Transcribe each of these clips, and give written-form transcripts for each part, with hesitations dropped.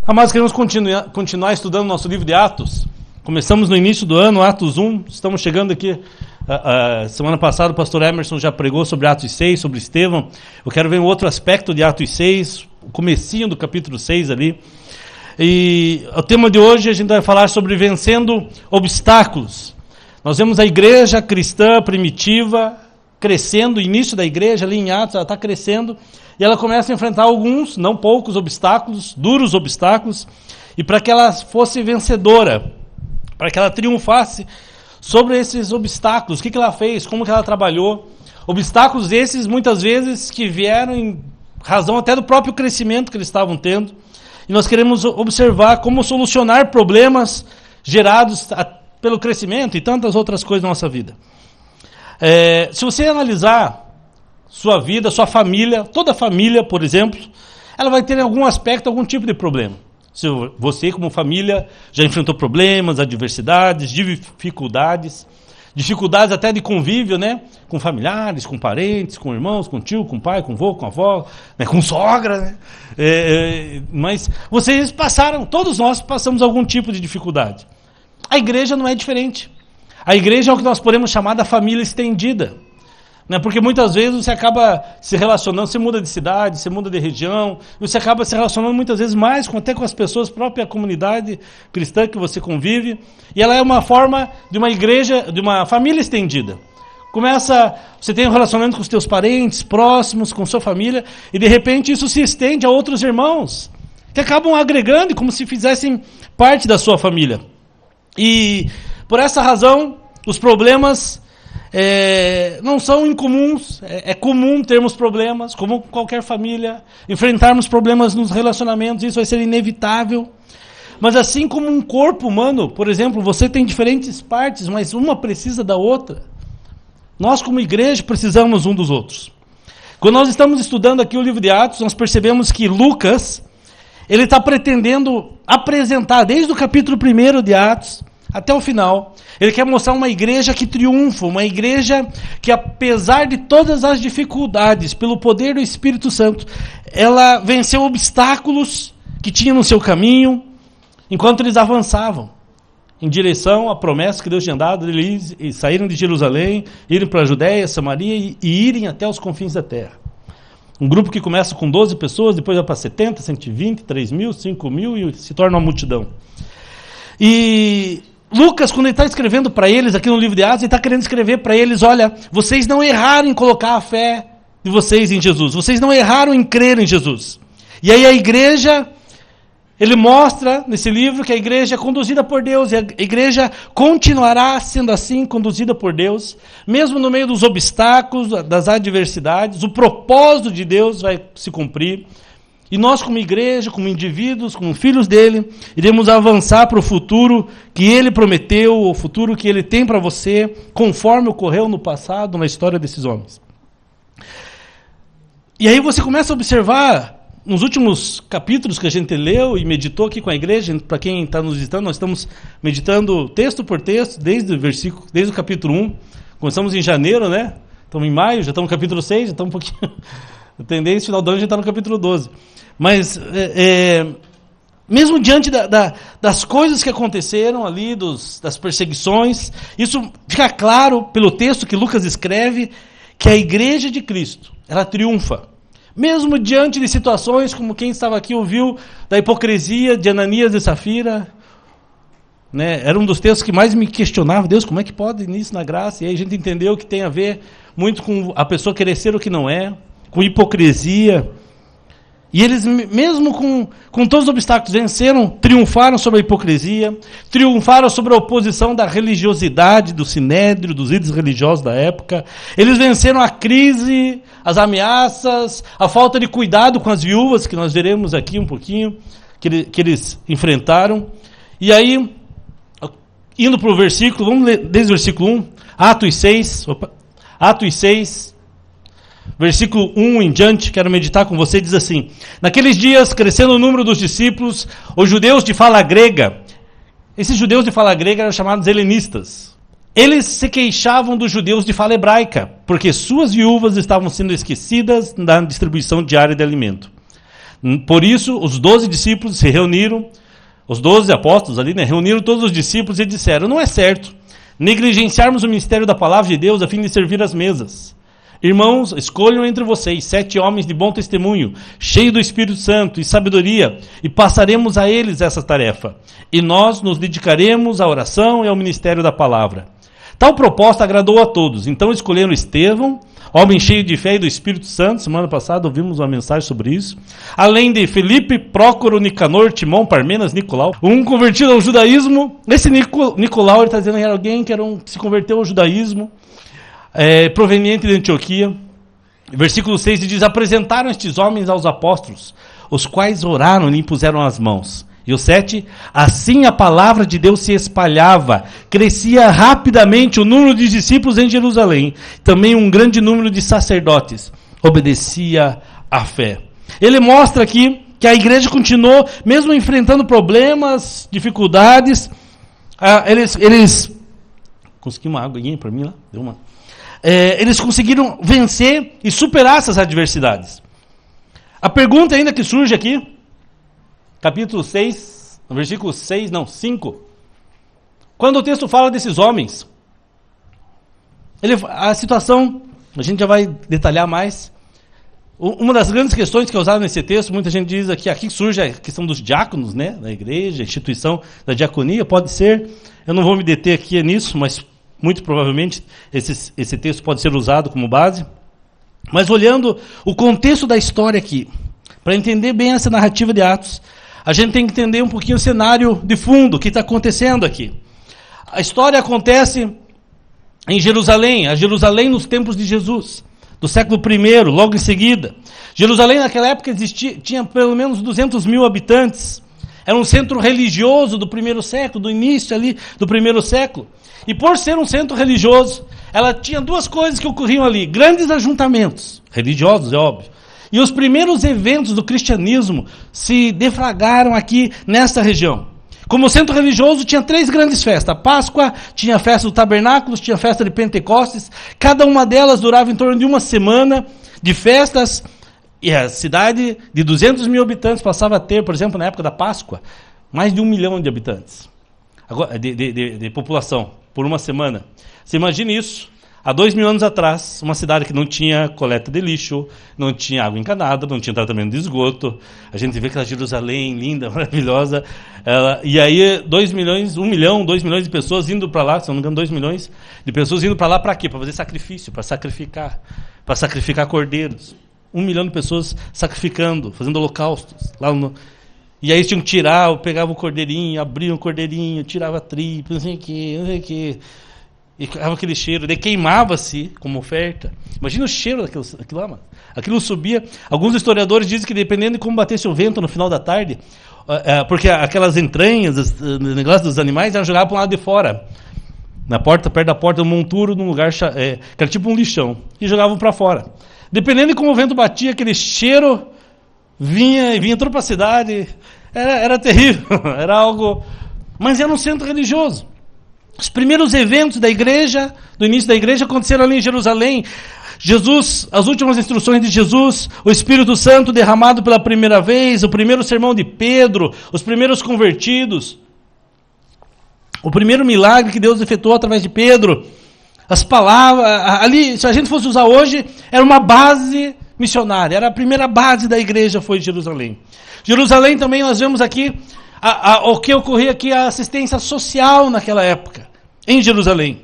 Amados, queremos continuar estudando nosso livro de Atos. Começamos no início do ano, Atos 1, estamos chegando aqui. Semana passada o pastor Emerson já pregou sobre Atos 6, sobre Estevão. Eu quero ver um outro aspecto de Atos 6, o comecinho do capítulo 6 ali. E o tema de hoje a gente vai falar sobre vencendo obstáculos. Nós vemos a igreja cristã primitiva crescendo, o início da igreja ali em Atos, ela está crescendo. E ela começa a enfrentar alguns, não poucos obstáculos, duros obstáculos. E para que ela fosse vencedora, para que ela triunfasse sobre esses obstáculos, o que ela fez, como que ela trabalhou. Obstáculos esses, muitas vezes, que vieram em razão até do próprio crescimento que eles estavam tendo. E nós queremos observar como solucionar problemas gerados pelo crescimento e tantas outras coisas na nossa vida. Se você analisar sua vida, sua família, toda a família, por exemplo, ela vai ter em algum aspecto, algum tipo de problema. Se você, como família, já enfrentou problemas, adversidades, dificuldades até de convívio, né? Com familiares, com parentes, com irmãos, com tio, com pai, com avô, com avó, né? Com sogra, né? Mas vocês passaram, todos nós passamos algum tipo de dificuldade. A igreja não é diferente. A igreja é o que nós podemos chamar da família estendida. Né? Porque muitas vezes você acaba se relacionando, você muda de cidade, você muda de região, você acaba se relacionando muitas vezes mais até com as pessoas, própria comunidade cristã que você convive, e ela é uma forma de uma igreja, de uma família estendida. Você tem um relacionamento com os teus parentes, próximos, com sua família, e de repente isso se estende a outros irmãos, que acabam agregando, como se fizessem parte da sua família. E por essa razão, os problemas não são incomuns, é comum termos problemas, como qualquer família, enfrentarmos problemas nos relacionamentos, isso vai ser inevitável. Mas assim como um corpo humano, por exemplo, você tem diferentes partes, mas uma precisa da outra. Nós como igreja precisamos um dos outros. Quando nós estamos estudando aqui o livro de Atos, nós percebemos que Lucas, ele está pretendendo apresentar, desde o capítulo 1 de Atos, até o final, ele quer mostrar uma igreja que triunfa, uma igreja que, apesar de todas as dificuldades, pelo poder do Espírito Santo, ela venceu obstáculos que tinha no seu caminho, enquanto eles avançavam em direção à promessa que Deus tinha dado, eles saíram de Jerusalém, irem para a Judéia, Samaria e irem até os confins da terra. Um grupo que começa com 12 pessoas, depois vai para 70, 120, 3 mil, 5 mil e se torna uma multidão. E Lucas, quando ele está escrevendo para eles aqui no livro de Atos, ele está querendo escrever para eles: olha, vocês não erraram em colocar a fé de vocês em Jesus, vocês não erraram em crer em Jesus. E aí a igreja, ele mostra nesse livro que a igreja é conduzida por Deus, e a igreja continuará sendo assim, conduzida por Deus, mesmo no meio dos obstáculos, das adversidades, o propósito de Deus vai se cumprir. E nós, como igreja, como indivíduos, como filhos dele, iremos avançar para o futuro que ele prometeu, o futuro que ele tem para você, conforme ocorreu no passado, na história desses homens. E aí você começa a observar, nos últimos capítulos que a gente leu e meditou aqui com a igreja, para quem está nos visitando, nós estamos meditando texto por texto, desde o capítulo 1. Começamos em janeiro, né? Estamos em maio, já estamos no capítulo 6, já estamos um pouquinho... A tendência, final do ano, a gente está no capítulo 12. Mas, mesmo diante das coisas que aconteceram ali, das perseguições, isso fica claro pelo texto que Lucas escreve, que a igreja de Cristo, ela triunfa. Mesmo diante de situações como quem estava aqui ouviu da hipocrisia de Ananias e Safira, né? Era um dos textos que mais me questionava: Deus, como é que pode nisso na graça? E aí a gente entendeu que tem a ver muito com a pessoa querer ser o que não é, com hipocrisia. E eles, mesmo com todos os obstáculos, venceram, triunfaram sobre a hipocrisia, triunfaram sobre a oposição da religiosidade, do sinédrio, dos líderes religiosos da época. Eles venceram a crise, as ameaças, a falta de cuidado com as viúvas, que nós veremos aqui um pouquinho, que eles enfrentaram. E aí, indo para o versículo, vamos ler desde o versículo 1, Atos 6, versículo 1 em diante, quero meditar com você, diz assim: naqueles dias, crescendo o número dos discípulos, os judeus de fala grega, esses judeus de fala grega eram chamados helenistas, eles se queixavam dos judeus de fala hebraica, porque suas viúvas estavam sendo esquecidas na distribuição diária de alimento. Por isso, os 12 discípulos se reuniram, os 12 apóstolos ali, reuniram todos os discípulos e disseram: não é certo negligenciarmos o ministério da palavra de Deus a fim de servir as mesas. Irmãos, escolham entre vocês 7 homens de bom testemunho, cheios do Espírito Santo e sabedoria, e passaremos a eles essa tarefa. E nós nos dedicaremos à oração e ao ministério da palavra. Tal proposta agradou a todos. Então escolheram Estevão, homem cheio de fé e do Espírito Santo. Semana passada ouvimos uma mensagem sobre isso. Além de Felipe, Prócoro, Nicanor, Timão, Parmenas, Nicolau. Um convertido ao judaísmo. Esse Nicolau, ele está dizendo que era alguém que se converteu ao judaísmo, proveniente de Antioquia. Versículo 6 diz: apresentaram estes homens aos apóstolos, os quais oraram e lhe impuseram as mãos. E o 7, assim a palavra de Deus se espalhava, crescia rapidamente o número de discípulos em Jerusalém, também um grande número de sacerdotes obedecia à fé. Ele mostra aqui que a igreja continuou, mesmo enfrentando problemas, dificuldades, eles conseguiram uma água para mim lá? Deu uma. Eles conseguiram vencer e superar essas adversidades. A pergunta ainda que surge aqui, capítulo 6, no versículo 5. Quando o texto fala desses homens, a situação, a gente já vai detalhar mais. Uma das grandes questões que é usada nesse texto, muita gente diz aqui surge a questão dos diáconos, da igreja, a instituição da diaconia, pode ser, eu não vou me deter aqui nisso, mas muito provavelmente esse texto pode ser usado como base. Mas olhando o contexto da história aqui, para entender bem essa narrativa de Atos, a gente tem que entender um pouquinho o cenário de fundo, o que está acontecendo aqui. A história acontece em Jerusalém, a Jerusalém nos tempos de Jesus, do século I, logo em seguida. Jerusalém naquela época tinha pelo menos 200 mil habitantes. Era um centro religioso do primeiro século, do início ali do primeiro século. E por ser um centro religioso, ela tinha duas coisas que ocorriam ali: grandes ajuntamentos, religiosos, é óbvio. E os primeiros eventos do cristianismo se deflagraram aqui nesta região. Como centro religioso, tinha 3 grandes festas: a Páscoa, tinha a festa do Tabernáculos, tinha a festa de Pentecostes. Cada uma delas durava em torno de uma semana de festas. E a cidade de 200 mil habitantes passava a ter, por exemplo, na época da Páscoa, mais de 1 milhão de habitantes de população, por uma semana. Você imagina isso, há 2.000 anos atrás, uma cidade que não tinha coleta de lixo, não tinha água encanada, não tinha tratamento de esgoto. A gente vê aquela Jerusalém linda, maravilhosa. E aí 2 milhões, 1 milhão, 2 milhões de pessoas indo para lá, se não me engano 2 milhões de pessoas indo para lá para quê? Para fazer sacrifício, para sacrificar cordeiros. 1 milhão de pessoas sacrificando, fazendo holocaustos. E aí eles tinham que tirar, pegavam o cordeirinho, abriam o cordeirinho, tirava a tripa, não sei o quê. E ficava aquele cheiro, daí queimava-se como oferta. Imagina o cheiro daquilo lá, mano. Aquilo subia. Alguns historiadores dizem que dependendo de como batesse o vento no final da tarde, porque aquelas entranhas, o negócio dos animais, eram jogadas para o lado de fora. Na porta, perto da porta do monturo, num lugar que era tipo um lixão. E jogavam para fora. Dependendo de como o vento batia, aquele cheiro vinha toda para a cidade. Era terrível, era algo. Mas era um centro religioso. Os primeiros eventos da igreja, do início da igreja, aconteceram ali em Jerusalém. Jesus, as últimas instruções de Jesus, o Espírito Santo derramado pela primeira vez, o primeiro sermão de Pedro, os primeiros convertidos, o primeiro milagre que Deus efetuou através de Pedro. As palavras, ali, se a gente fosse usar hoje, era uma base missionária, era a primeira base da igreja, foi Jerusalém. Jerusalém também nós vemos aqui, o que ocorria aqui, a assistência social naquela época, em Jerusalém.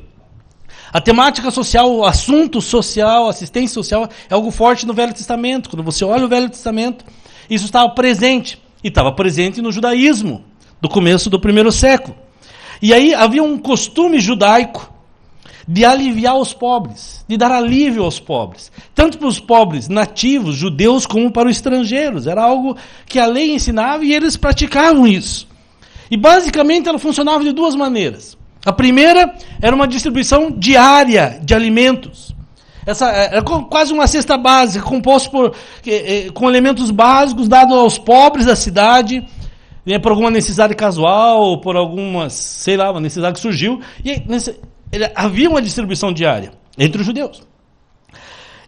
A temática social, o assunto social, assistência social, é algo forte no Velho Testamento. Quando você olha o Velho Testamento, isso estava presente, e estava presente no judaísmo, do começo do primeiro século. E aí havia um costume judaico, de aliviar os pobres, de dar alívio aos pobres, tanto para os pobres nativos, judeus, como para os estrangeiros. Era algo que a lei ensinava e eles praticavam isso. E basicamente ela funcionava de 2 maneiras. A primeira era uma distribuição diária de alimentos. Essa era quase uma cesta básica, composta com elementos básicos dados aos pobres da cidade, por alguma necessidade casual, por alguma, uma necessidade que surgiu. E havia uma distribuição diária entre os judeus.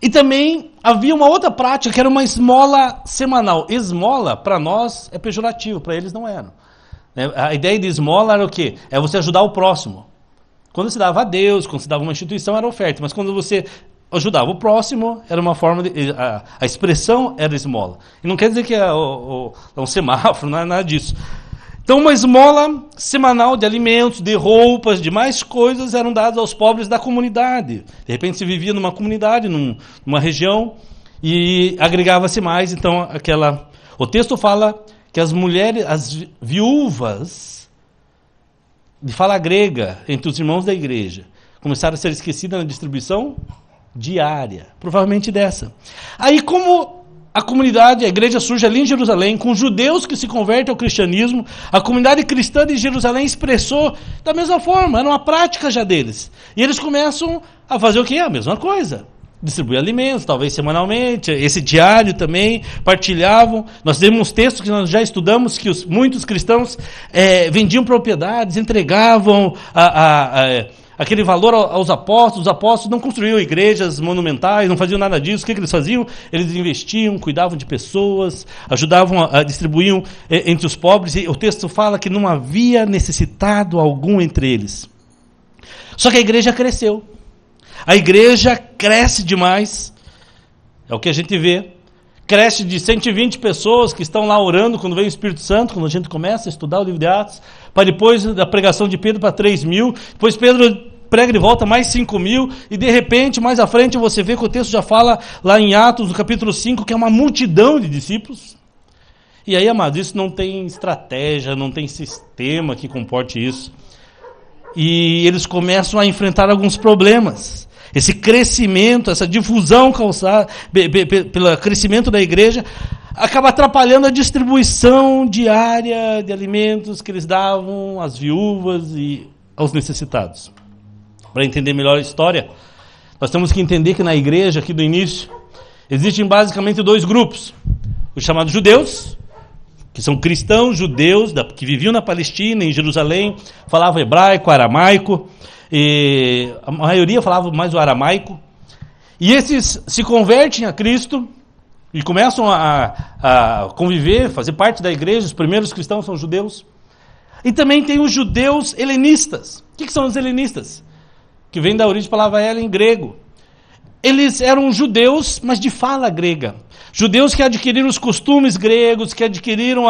E também havia uma outra prática que era uma esmola semanal. Esmola, para nós, é pejorativo, para eles não era. A ideia de esmola era o quê? É você ajudar o próximo. Quando se dava a Deus, quando se dava uma instituição, era oferta. Mas quando você ajudava o próximo, era uma forma de... A expressão era esmola. E não quer dizer que é um semáforo, não é nada disso. Então, uma esmola semanal de alimentos, de roupas, de mais coisas eram dadas aos pobres da comunidade. De repente, se vivia numa comunidade, numa região, e agregava-se mais. Então, o texto fala que as mulheres, as viúvas, de fala grega, entre os irmãos da igreja, começaram a ser esquecidas na distribuição diária. Provavelmente dessa. Aí, como a comunidade, a igreja surge ali em Jerusalém, com judeus que se convertem ao cristianismo, a comunidade cristã de Jerusalém expressou da mesma forma, era uma prática já deles. E eles começam a fazer o quê? A mesma coisa. Distribuir alimentos, talvez semanalmente, esse diário também, partilhavam. Nós temos textos que nós já estudamos, que muitos cristãos vendiam propriedades, entregavam aquele valor aos apóstolos. Os apóstolos não construíam igrejas monumentais, não faziam nada disso. O que eles faziam? Eles investiam, cuidavam de pessoas, ajudavam, distribuíam entre os pobres. E o texto fala que não havia necessitado algum entre eles. Só que a igreja cresceu. A igreja cresce demais. É o que a gente vê. Cresce de 120 pessoas que estão lá orando quando vem o Espírito Santo, quando a gente começa a estudar o livro de Atos, para depois da pregação de Pedro para 3.000, depois Pedro prega de volta mais 5.000, e de repente, mais à frente, você vê que o texto já fala lá em Atos, no capítulo 5, que é uma multidão de discípulos. E aí, amados, isso não tem estratégia, não tem sistema que comporte isso. E eles começam a enfrentar alguns problemas. Esse crescimento, essa difusão causada pelo crescimento da igreja, acaba atrapalhando a distribuição diária de alimentos que eles davam às viúvas e aos necessitados. Para entender melhor a história, nós temos que entender que na igreja, aqui do início, existem basicamente dois grupos. Os chamados judeus, que são cristãos judeus, que viviam na Palestina, em Jerusalém, falavam hebraico, aramaico, e a maioria falava mais o aramaico, e esses se convertem a Cristo e começam a conviver, fazer parte da igreja. Os primeiros cristãos são judeus. E também tem os judeus helenistas. O que são os helenistas? Que vem da origem da palavra helen, em grego. Eles eram judeus, mas de fala grega. Judeus que adquiriram os costumes gregos, que adquiriram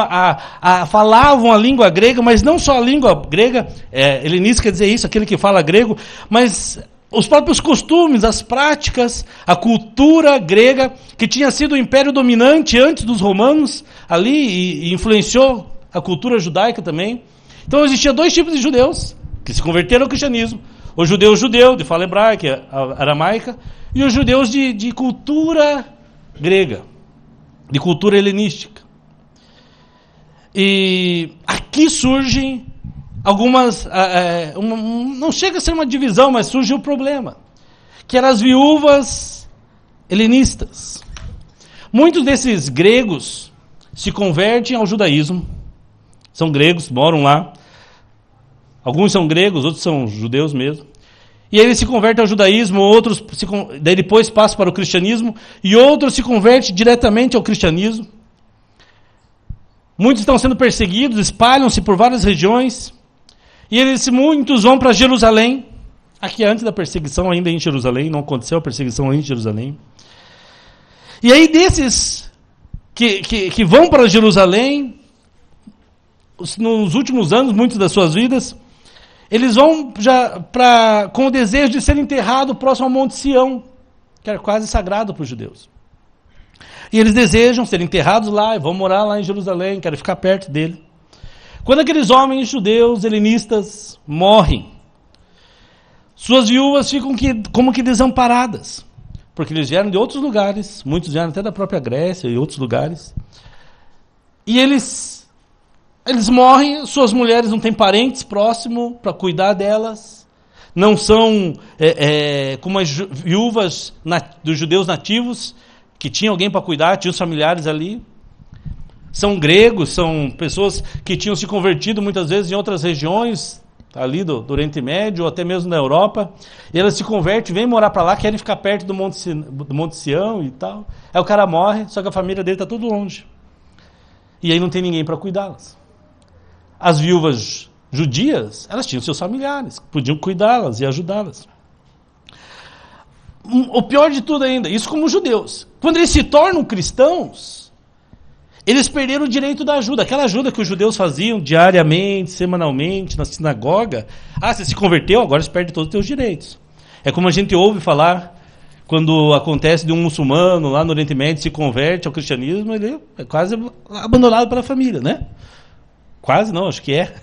falavam a língua grega, mas não só a língua grega, helenista quer dizer isso, aquele que fala grego, mas os próprios costumes, as práticas, a cultura grega, que tinha sido o império dominante antes dos romanos, ali, e influenciou a cultura judaica também. Então existia dois tipos de judeus, que se converteram ao cristianismo. O judeu, de fala hebraica, aramaica, e os judeus de cultura grega, de cultura helenística. E aqui surgem algumas... não chega a ser uma divisão, mas surge o problema, que eram as viúvas helenistas. Muitos desses gregos se convertem ao judaísmo, são gregos, moram lá. Alguns são gregos, outros são judeus mesmo. E eles se convertem ao judaísmo, outros daí depois passam para o cristianismo, e outros se convertem diretamente ao cristianismo. Muitos estão sendo perseguidos, espalham-se por várias regiões, e muitos vão para Jerusalém. Aqui antes da perseguição, ainda em Jerusalém, não aconteceu a perseguição em Jerusalém. E aí desses que vão para Jerusalém, nos últimos anos, muitos das suas vidas, eles vão já com o desejo de ser enterrados próximo ao Monte Sião, que era quase sagrado para os judeus. E eles desejam ser enterrados lá, e vão morar lá em Jerusalém, querem ficar perto dele. Quando aqueles homens judeus, helenistas, morrem, suas viúvas ficam como que desamparadas, porque eles vieram de outros lugares, muitos vieram até da própria Grécia e outros lugares, e eles morrem, suas mulheres não têm parentes próximos para cuidar delas, não são como as viúvas dos judeus nativos, que tinham alguém para cuidar, tinham os familiares ali. São gregos, são pessoas que tinham se convertido muitas vezes em outras regiões, ali do Oriente Médio, ou até mesmo na Europa, e elas se convertem, vêm morar para lá, querem ficar perto do Monte Sião e tal. Aí o cara morre, só que a família dele está tudo longe. E aí não tem ninguém para cuidá-las. As viúvas judias, elas tinham seus familiares, podiam cuidá-las e ajudá-las. O pior de tudo ainda, isso como judeus. Quando eles se tornam cristãos, eles perderam o direito da ajuda. Aquela ajuda que os judeus faziam diariamente, semanalmente, na sinagoga. Ah, você se converteu, agora você perde todos os seus direitos. É como a gente ouve falar quando acontece de um muçulmano lá no Oriente Médio se converte ao cristianismo, ele é quase abandonado pela família, né? Quase não, acho que é.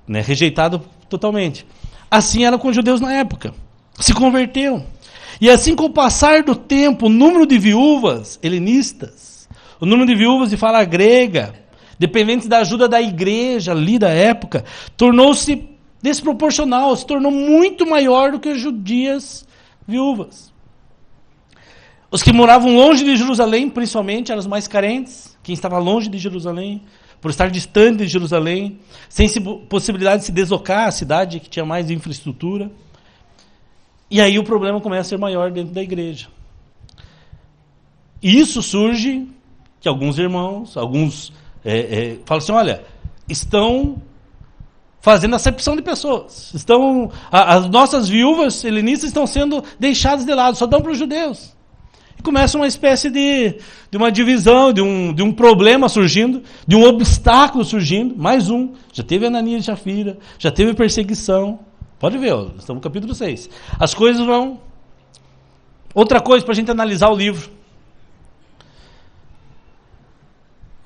Né? Rejeitado totalmente. Assim era com os judeus na época. Se converteram. E assim, com o passar do tempo, o número de viúvas helenistas, o número de viúvas de fala grega, dependentes da ajuda da igreja ali da época, tornou-se desproporcional, se tornou muito maior do que as judias viúvas. Os que moravam longe de Jerusalém, principalmente, eram os mais carentes. Quem estava longe de Jerusalém, por estar distante de Jerusalém, sem possibilidade de se deslocar à cidade que tinha mais infraestrutura. E aí o problema começa a ser maior dentro da igreja. E isso surge que alguns irmãos, falam assim, olha, estão fazendo acepção de pessoas. As nossas viúvas helenistas estão sendo deixadas de lado, só dão para os judeus. E começa uma espécie de uma divisão, de um problema surgindo, de um obstáculo surgindo, mais um. Já teve Ananias e Safira, já teve perseguição. Pode ver, estamos no capítulo 6. As coisas vão... Outra coisa para a gente analisar o livro.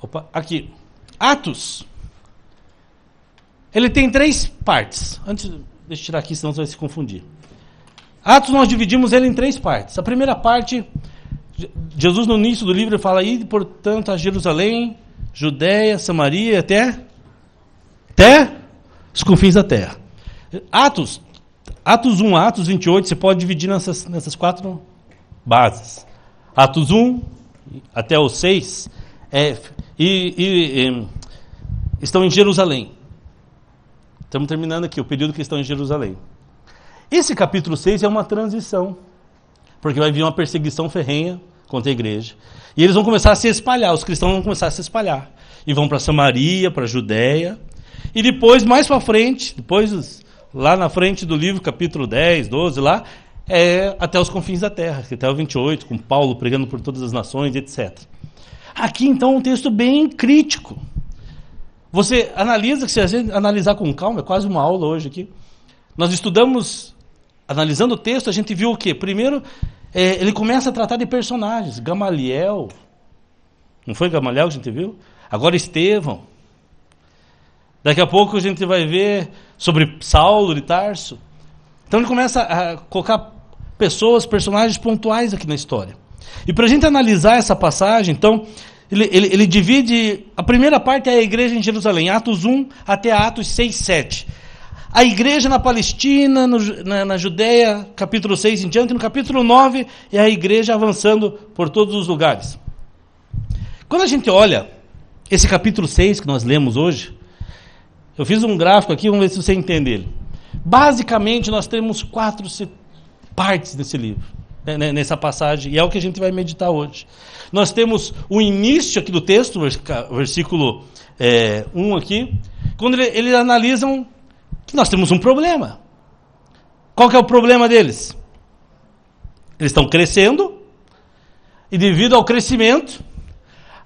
Opa, aqui. Atos. Ele tem 3 partes. Deixa eu tirar aqui, senão você vai se confundir. Atos, nós dividimos ele em 3 partes. A primeira parte, Jesus no início do livro fala aí, portanto, a Jerusalém, Judéia, Samaria, até os confins da terra. Atos 1, Atos 28, você pode dividir nessas 4 bases. Atos 1 até o 6 estão em Jerusalém. Estamos terminando aqui o período que estão em Jerusalém. Esse capítulo 6 é uma transição, porque vai vir uma perseguição ferrenha contra a igreja. E eles vão começar a se espalhar, os cristãos vão começar a se espalhar. E vão para Samaria, para a Judéia. E depois, mais para frente, lá na frente do livro, capítulo 10, 12, lá, até os confins da terra, até o 28, com Paulo pregando por todas as nações, etc. Aqui, então, um texto bem crítico. Você analisa, que se a gente analisar com calma, é quase uma aula hoje aqui. Nós estudamos, analisando o texto, a gente viu o quê? Primeiro, ele começa a tratar de personagens. Gamaliel, não foi Gamaliel que a gente viu? Agora Estevão. Daqui a pouco a gente vai ver sobre Saulo de Tarso. Então ele começa a colocar personagens pontuais aqui na história. E para a gente analisar essa passagem, então, ele divide... A primeira parte é a igreja em Jerusalém, Atos 1 até Atos 6, 7. A igreja na Palestina, na Judéia, capítulo 6 em diante. No capítulo 9 é a igreja avançando por todos os lugares. Quando a gente olha esse capítulo 6 que nós lemos hoje, eu fiz um gráfico aqui, vamos ver se você entende ele. Basicamente, nós temos 4 partes desse livro, nessa passagem, e é o que a gente vai meditar hoje. Nós temos o início aqui do texto, versículo 1 aqui, quando eles analisam que nós temos um problema. Qual que é o problema deles? Eles estão crescendo, e devido ao crescimento,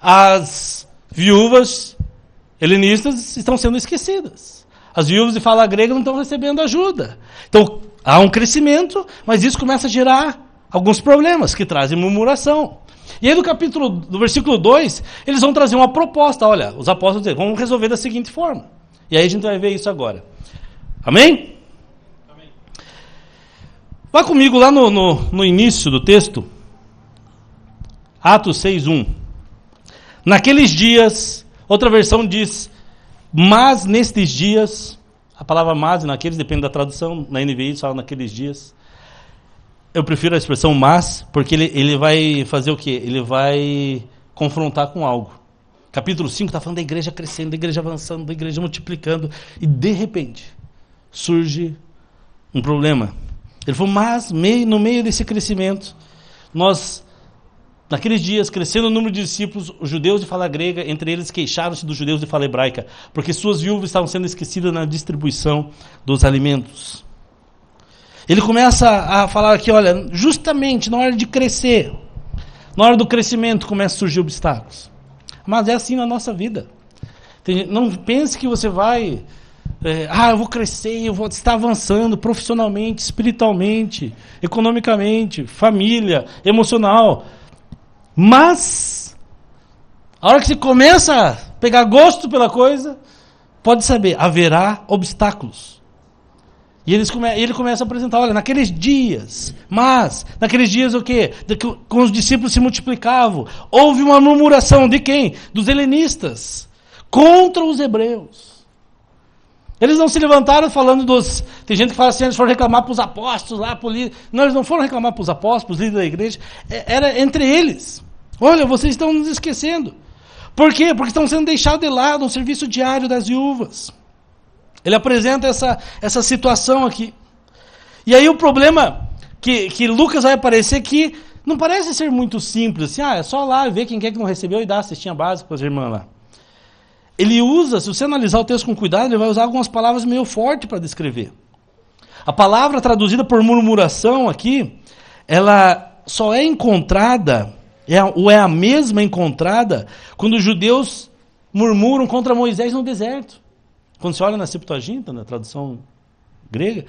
as viúvas helenistas estão sendo esquecidas. As viúvas de fala grega não estão recebendo ajuda. Então, há um crescimento, mas isso começa a gerar alguns problemas que trazem murmuração. E aí do versículo 2, eles vão trazer uma proposta. Olha, os apóstolos dizem, vamos resolver da seguinte forma. E aí a gente vai ver isso agora. Amém? Amém. Vá comigo lá no início do texto. Atos 6:1. Naqueles dias... Outra versão diz, mas nestes dias, a palavra mas e naqueles, depende da tradução, na NVI fala naqueles dias. Eu prefiro a expressão mas, porque ele vai fazer o quê? Ele vai confrontar com algo. Capítulo 5 está falando da igreja crescendo, da igreja avançando, da igreja multiplicando, e de repente, surge um problema. Ele falou, mas no meio desse crescimento, nós, naqueles dias, crescendo o número de discípulos, os judeus de fala grega, entre eles queixaram-se dos judeus de fala hebraica, porque suas viúvas estavam sendo esquecidas na distribuição dos alimentos. Ele começa a falar aqui, olha, justamente na hora de crescer, na hora do crescimento, começam a surgir obstáculos. Mas é assim na nossa vida. Não pense que você vai... eu vou crescer, eu vou estar avançando profissionalmente, espiritualmente, economicamente, família, emocional. Mas, a hora que você começa a pegar gosto pela coisa, pode saber, haverá obstáculos. E ele começa a apresentar, olha, naqueles dias o quê? Com os discípulos se multiplicavam, houve uma murmuração de quem? Dos helenistas, contra os hebreus. Eles não se levantaram falando dos... Tem gente que fala assim, eles foram reclamar para os apóstolos lá, não, eles não foram reclamar para os apóstolos, para os líderes da igreja, era entre eles. Olha, vocês estão nos esquecendo. Por quê? Porque estão sendo deixados de lado o serviço diário das viúvas. Ele apresenta essa situação aqui. E aí o problema que Lucas vai aparecer que não parece ser muito simples, assim, é só lá ver quem quer que não recebeu e dar a cestinha básica para as irmãs lá. Ele usa, se você analisar o texto com cuidado, ele vai usar algumas palavras meio fortes para descrever. A palavra traduzida por murmuração aqui, ela só é encontrada, ou é a mesma encontrada, quando os judeus murmuram contra Moisés no deserto. Quando você olha na Septuaginta, na tradução grega,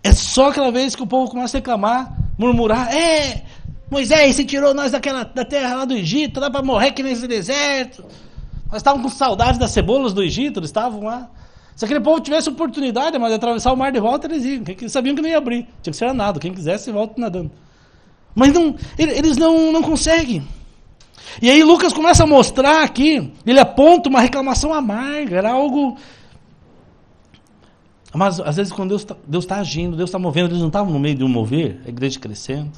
é só aquela vez que o povo começa a reclamar, murmurar, Moisés, você tirou nós da terra lá do Egito, dá para morrer aqui nesse deserto. Nós estávamos com saudades das cebolas do Egito, eles estavam lá. Se aquele povo tivesse oportunidade, mas de atravessar o mar de volta, eles iam. Eles sabiam que não ia abrir. Tinha que ser nado. Quem quisesse, volta nadando. Mas eles não conseguem. E aí Lucas começa a mostrar aqui, ele aponta uma reclamação amarga, era algo... Mas às vezes quando Deus está agindo, Deus está movendo, eles não estavam no meio de um mover, a igreja crescendo.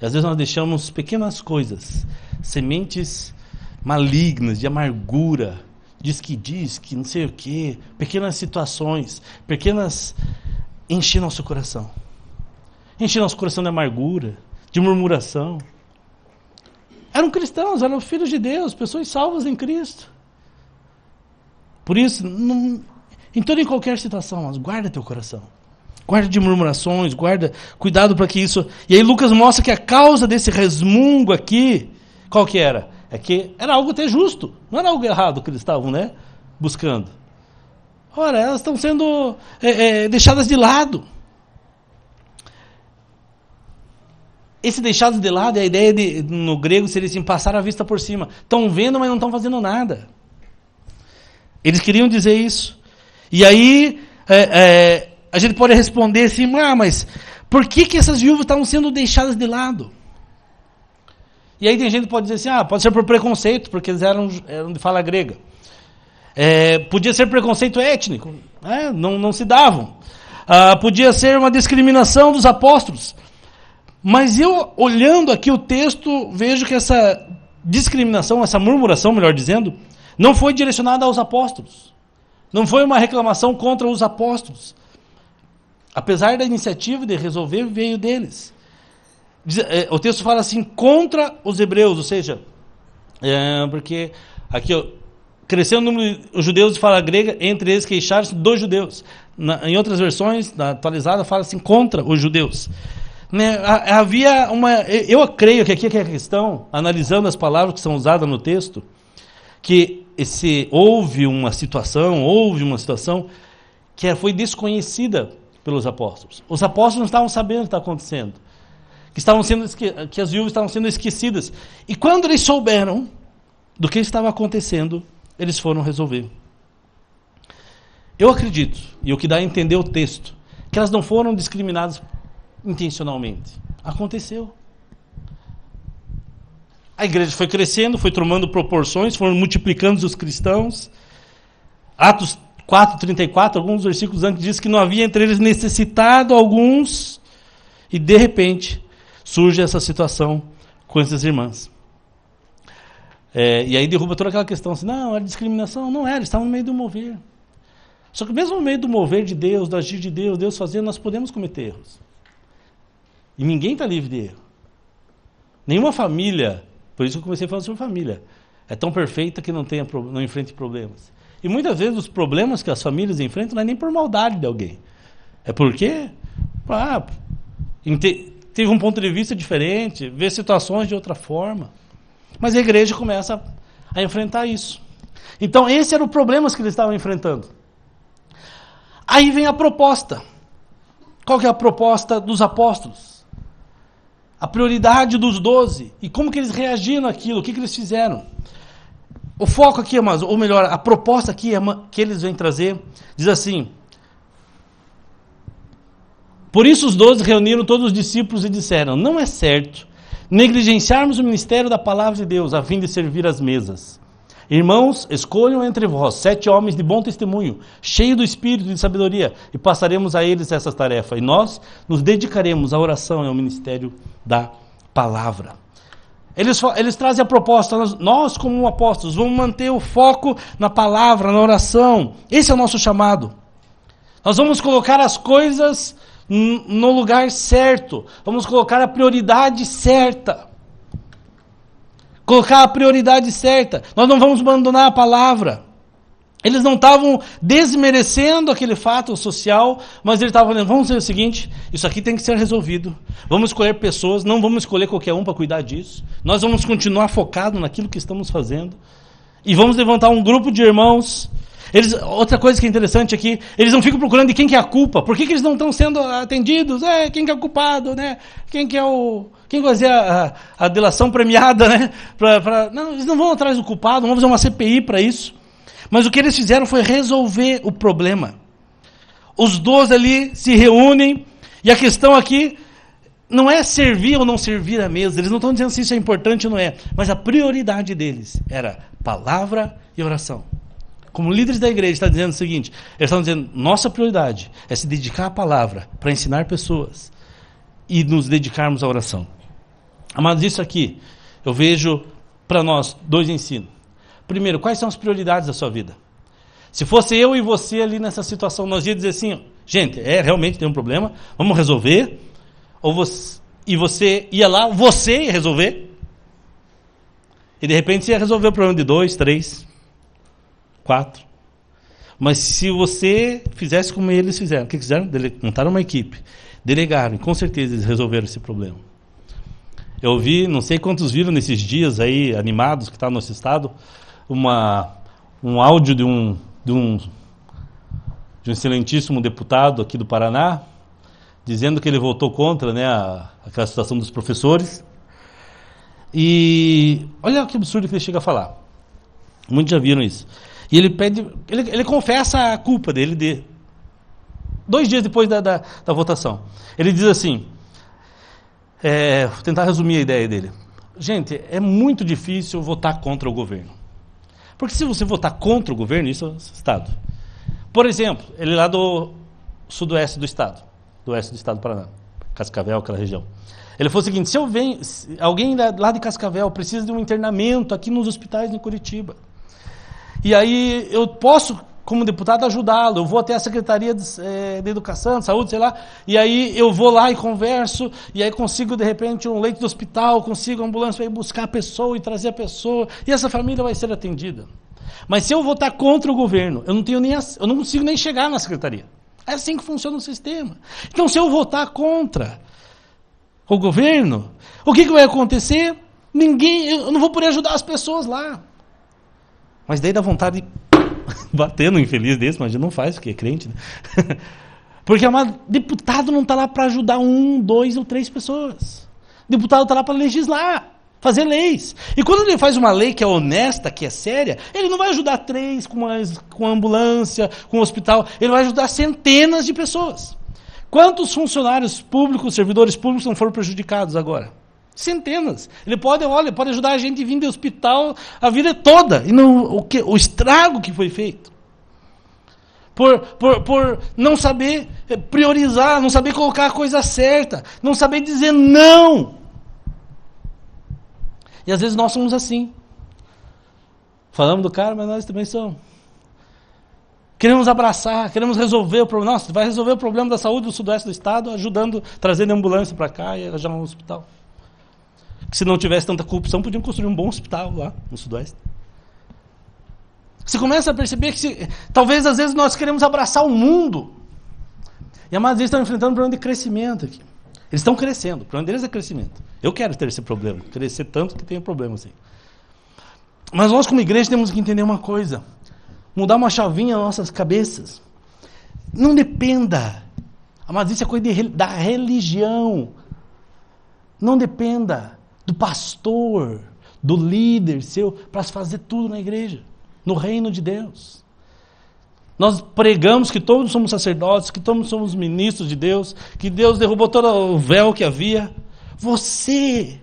E às vezes nós deixamos pequenas coisas, sementes malignas, de amargura, diz que, não sei o quê, pequenas situações, encher nosso coração. Encher nosso coração de amargura, de murmuração. Eram cristãos, eram filhos de Deus, pessoas salvas em Cristo. Por isso, em toda e qualquer situação, mas guarda teu coração. Guarda de murmurações, cuidado para que isso... E aí Lucas mostra que a causa desse resmungo aqui, qual que era? É que era algo até justo, não era algo errado que eles estavam, buscando. Ora, elas estão sendo deixadas de lado. Esse deixado de lado, a ideia no grego seria assim, passar a vista por cima. Estão vendo, mas não estão fazendo nada. Eles queriam dizer isso. E aí, a gente pode responder assim, mas por que essas viúvas estavam sendo deixadas de lado? E aí tem gente que pode dizer assim, pode ser por preconceito, porque eles eram de fala grega. Podia ser preconceito étnico, não se davam. Podia ser uma discriminação dos apóstolos. Mas eu, olhando aqui o texto, vejo que essa discriminação, essa murmuração, melhor dizendo, não foi direcionada aos apóstolos. Não foi uma reclamação contra os apóstolos. Apesar da iniciativa de resolver, veio deles. O texto fala assim, contra os hebreus, ou seja, porque aqui cresceu o número de judeus de fala grega, entre eles queixaram-se dos judeus. Em outras versões, na atualizada, fala assim, contra os judeus. Havia eu creio que aqui é a questão, analisando as palavras que são usadas no texto, que houve uma situação que foi desconhecida pelos apóstolos. Os apóstolos não estavam sabendo o que está acontecendo, que as viúvas estavam sendo esquecidas. E quando eles souberam do que estava acontecendo, eles foram resolver. Eu acredito, e o que dá a entender o texto, que elas não foram discriminadas intencionalmente. Aconteceu. A igreja foi crescendo, foi tomando proporções, foram multiplicando os cristãos. Atos 4:34, alguns versículos antes diz que não havia entre eles necessitado alguns, e de repente surge essa situação com essas irmãs. E aí derruba toda aquela questão assim, não, era discriminação, não era, eles estavam no meio do mover. Só que mesmo no meio do mover de Deus, do agir de Deus, Deus fazendo, nós podemos cometer erros. E ninguém está livre de erro. Nenhuma família, por isso que eu comecei falando sobre família, é tão perfeita que não enfrente problemas. E muitas vezes os problemas que as famílias enfrentam não é nem por maldade de alguém. É porque teve um ponto de vista diferente, vê situações de outra forma. Mas a igreja começa a enfrentar isso. Então, esse era o problema que eles estavam enfrentando. Aí vem a proposta. Qual que é a proposta dos apóstolos? A prioridade dos 12. E como que eles reagiram àquilo? O que eles fizeram? O foco aqui, ou melhor, a proposta aqui que eles vêm trazer, diz assim: por isso os 12 reuniram todos os discípulos e disseram: não é certo negligenciarmos o ministério da palavra de Deus a fim de servir as mesas. Irmãos, escolham entre vós 7 homens de bom testemunho, cheios do espírito e de sabedoria, e passaremos a eles essa tarefa. E nós nos dedicaremos à oração e ao ministério da palavra. Eles trazem a proposta, nós como apóstolos vamos manter o foco na palavra, na oração. Esse é o nosso chamado. Nós vamos colocar as coisas no lugar certo, vamos colocar a prioridade certa. Colocar a prioridade certa. Nós não vamos abandonar a palavra. Eles não estavam desmerecendo aquele fato social, mas eles estavam falando: vamos fazer o seguinte, isso aqui tem que ser resolvido. Vamos escolher pessoas, não vamos escolher qualquer um para cuidar disso. Nós vamos continuar focados naquilo que estamos fazendo. E vamos levantar um grupo de irmãos. Outra coisa que é interessante aqui, eles não ficam procurando de quem que é a culpa. Por que eles não estão sendo atendidos? Quem que é o culpado, né? Quem vai fazer a delação premiada, né? Não, eles não vão atrás do culpado, não vão fazer uma CPI para isso. Mas o que eles fizeram foi resolver o problema. Os 12 ali se reúnem, e a questão aqui não é servir ou não servir a mesa. Eles não estão dizendo se isso é importante ou não é. Mas a prioridade deles era palavra e oração. Como líderes da igreja, está dizendo o seguinte: eles estão dizendo, nossa prioridade é se dedicar à palavra, para ensinar pessoas, e nos dedicarmos à oração. Amados, isso aqui, eu vejo para nós 2 ensinos. Primeiro, quais são as prioridades da sua vida? Se fosse eu e você ali nessa situação, nós íamos dizer assim: gente, realmente tem um problema, vamos resolver. E você ia lá, você ia resolver. E de repente você ia resolver o problema de 2, 3, 4. Mas se você fizesse como eles fizeram, o que fizeram? Montaram uma equipe, delegaram, e com certeza eles resolveram esse problema. Eu vi, não sei quantos viram nesses dias aí, animados, que está no nosso estado, um áudio de um excelentíssimo deputado aqui do Paraná, dizendo que ele votou contra, né, aquela situação dos professores. E olha que absurdo que ele chega a falar. Muitos já viram isso. E ele confessa a culpa dele 2 dias depois da votação. Ele diz assim, vou tentar resumir a ideia dele. Gente, é muito difícil votar contra o governo. Porque se você votar contra o governo, isso é o Estado. Por exemplo, ele é lá do sudoeste do Estado, do oeste do Estado do Paraná, Cascavel, aquela região. Ele falou o seguinte: se alguém lá de Cascavel precisa de um internamento aqui nos hospitais em Curitiba, e aí eu posso, como deputado, ajudá-lo. Eu vou até a Secretaria de Educação, de Saúde, sei lá, e aí eu vou lá e converso, e aí consigo, de repente, um leito de hospital, consigo uma ambulância para ir buscar a pessoa e trazer a pessoa, e essa família vai ser atendida. Mas se eu votar contra o governo, eu não consigo nem chegar na Secretaria. É assim que funciona o sistema. Então, se eu votar contra o governo, o que vai acontecer? Eu não vou poder ajudar as pessoas lá. Mas daí dá vontade de bater no infeliz desse, mas não faz, porque é crente, né? Porque deputado não está lá para ajudar 1, 2 ou 3 pessoas. Deputado está lá para legislar, fazer leis. E quando ele faz uma lei que é honesta, que é séria, ele não vai ajudar 3 com a ambulância, com o hospital, ele vai ajudar centenas de pessoas. Quantos funcionários públicos, servidores públicos não foram prejudicados agora? Centenas. Ele pode ajudar a gente a vir de hospital a vida toda. E o estrago que foi feito. Por não saber priorizar, não saber colocar a coisa certa, não saber dizer não. E às vezes nós somos assim. Falamos do cara, mas nós também somos. Queremos abraçar, queremos resolver o problema. Nossa, vai resolver o problema da saúde do sudoeste do estado, ajudando, trazendo ambulância para cá e arranjar um hospital. Se não tivesse tanta corrupção, podiam construir um bom hospital lá no sudoeste. Você começa a perceber que talvez às vezes nós queremos abraçar o mundo. E amados, eles estão enfrentando um problema de crescimento aqui. Eles estão crescendo, o problema deles é crescimento. Eu quero ter esse problema, crescer tanto que tenho problema assim. Mas nós como igreja temos que entender uma coisa. Mudar uma chavinha nas nossas cabeças. Não dependa. Amados, isso é coisa da religião. Não dependa do pastor, do líder seu, para fazer tudo na igreja. No reino de Deus. Nós pregamos que todos somos sacerdotes, que todos somos ministros de Deus, que Deus derrubou todo o véu que havia. Você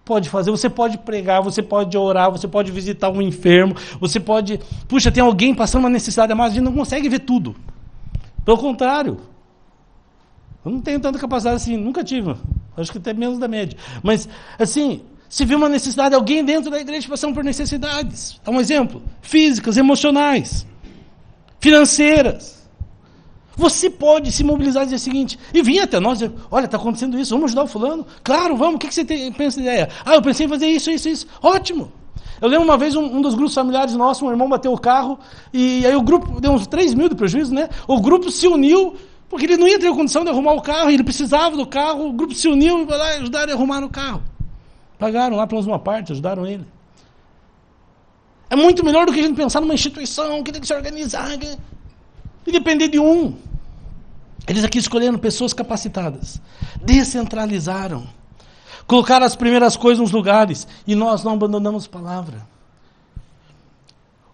pode fazer, você pode pregar, você pode orar, você pode visitar um enfermo, você pode... Puxa, tem alguém passando uma necessidade, mas a gente não consegue ver tudo. Pelo contrário. Eu não tenho tanta capacidade assim, nunca tive. Acho que até menos da média. Mas, assim... Se vê uma necessidade, alguém dentro da igreja passando por necessidades. Dá um exemplo. Físicas, emocionais, financeiras. Você pode se mobilizar e dizer o seguinte, e vir até nós e dizer, olha, está acontecendo isso, vamos ajudar o fulano? Claro, vamos, o que você pensa de ideia? Eu pensei em fazer isso. Ótimo. Eu lembro uma vez, um dos grupos familiares nossos, um irmão bateu o carro, e aí o grupo, deu uns 3 mil de prejuízo, né? O grupo se uniu, porque ele não ia ter a condição de arrumar o carro, ele precisava do carro, o grupo se uniu e vai lá ajudar a arrumar o carro. Pagaram lá, pelo menos uma parte, ajudaram ele. É muito melhor do que a gente pensar numa instituição que tem que se organizar e depender de um. Eles aqui escolheram pessoas capacitadas. Descentralizaram. Colocaram as primeiras coisas nos lugares. E nós não abandonamos a palavra.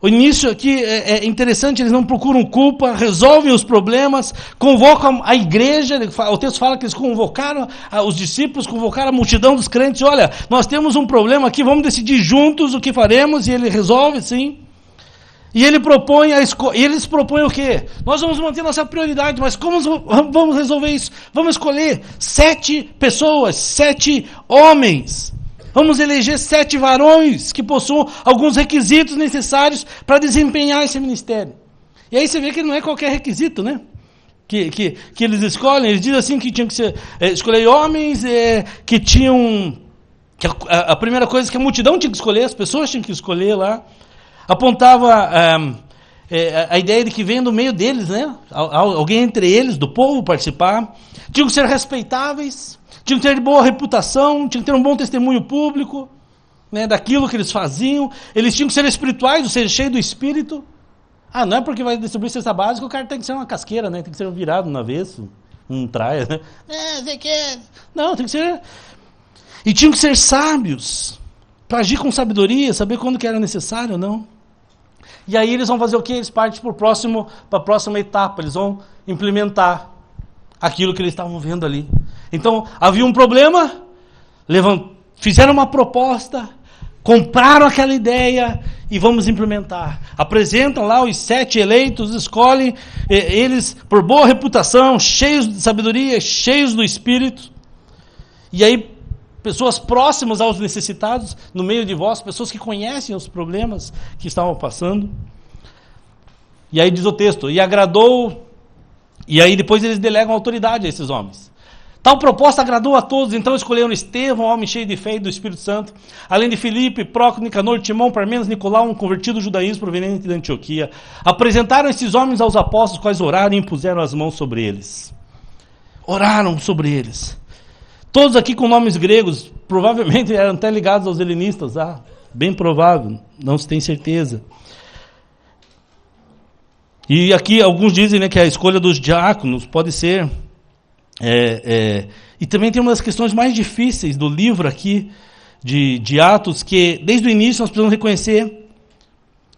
O início aqui é interessante, eles não procuram culpa, resolvem os problemas, convocam a igreja, o texto fala que eles convocaram os discípulos, convocaram a multidão dos crentes, olha, nós temos um problema aqui, vamos decidir juntos o que faremos, e ele resolve, sim. E ele propõe e eles propõem o quê? Nós vamos manter nossa prioridade, mas como vamos resolver isso? Vamos escolher 7 pessoas, 7 homens. Vamos eleger 7 varões que possuam alguns requisitos necessários para desempenhar esse ministério. E aí você vê que não é qualquer requisito, né? Que eles escolhem. Eles dizem assim que tinham que escolher homens que tinham... Que a primeira coisa que a multidão tinha que escolher, as pessoas tinham que escolher lá. Apontava a ideia de que vem do meio deles, né? Alguém entre eles, do povo, participar. Tinham que ser respeitáveis. Tinham que ter de boa reputação, tinham que ter um bom testemunho público, né, daquilo que eles faziam. Eles tinham que ser espirituais, ou seja, cheios do Espírito. Não é porque vai distribuir cesta básica, o cara tem que ser uma casqueira, né? Tem que ser um virado no avesso, um traia, né? Não, tem que ser... E tinham que ser sábios, para agir com sabedoria, saber quando que era necessário ou não. E aí eles vão fazer o quê? Eles partem para a próxima etapa, eles vão implementar aquilo que eles estavam vendo ali. Então, havia um problema, fizeram uma proposta, compraram aquela ideia e vamos implementar. Apresentam lá os 7 eleitos, escolhem eles por boa reputação, cheios de sabedoria, cheios do Espírito. E aí, pessoas próximas aos necessitados, no meio de vós, pessoas que conhecem os problemas que estavam passando. E aí diz o texto, e agradou... E aí depois eles delegam autoridade a esses homens. Tal proposta agradou a todos, então escolheram Estevão, homem cheio de fé e do Espírito Santo, além de Filipe, Prócoro, Nicanor, Timão, Parmenas, Nicolau, um convertido do judaísmo proveniente de Antioquia. Apresentaram esses homens aos apóstolos, quais oraram e impuseram as mãos sobre eles. Oraram sobre eles. Todos aqui com nomes gregos, provavelmente eram até ligados aos helenistas, bem provável, não se tem certeza. E aqui alguns dizem, né, que a escolha dos diáconos pode ser... E também tem uma das questões mais difíceis do livro aqui, de Atos, que desde o início nós precisamos reconhecer